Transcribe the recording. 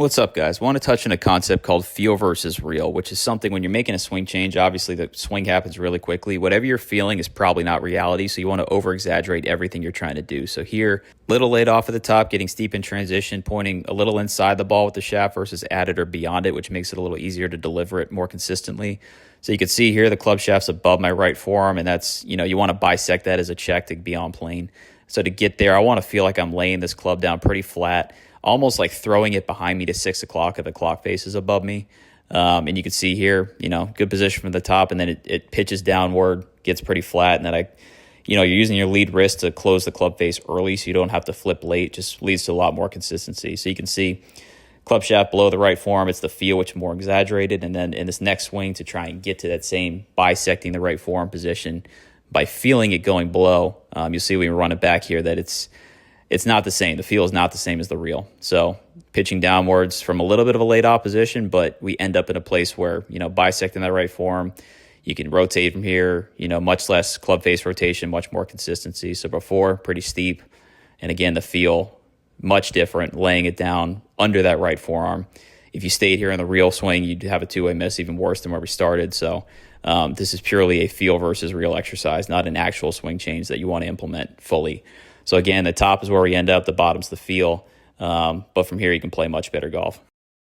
What's up, guys? I want to touch on a concept called feel versus real, which is something when you're making a swing change, obviously the swing happens really quickly. Whatever you're feeling is probably not reality, so you want to over-exaggerate everything you're trying to do. So here, little laid off at the top, getting steep in transition, pointing a little inside the ball with the shaft versus at it or beyond it, which makes it a little easier to deliver it more consistently. So you can see here the club shaft's above my right forearm, and that's, you want to bisect that as a check to be on plane. So to get there, I want to feel like I'm laying this club down pretty flat, almost like throwing it behind me to 6 o'clock if the clock face is above me. And you can see here, good position from the top, and then it pitches downward, gets pretty flat, and then you're using your lead wrist to close the club face early so you don't have to flip late. Just leads to a lot more consistency. So you can see club shaft below the right forearm, it's the feel which is more exaggerated, and then in this next swing to try and get to that same bisecting the right forearm position by feeling it going below, you'll see when we run it back here that it's not the same. The feel is not the same as the real. So pitching downwards from a little bit of a laid off position, but we end up in a place where, bisecting that right forearm, you can rotate from here, much less club face rotation, much more consistency. So before, pretty steep. And again, the feel, much different, laying it down under that right forearm. If you stayed here in the real swing, you'd have a two-way miss, even worse than where we started. So this is purely a feel versus real exercise, not an actual swing change that you want to implement fully. So again, the top is where we end up, the bottom's the feel. But from here, you can play much better golf.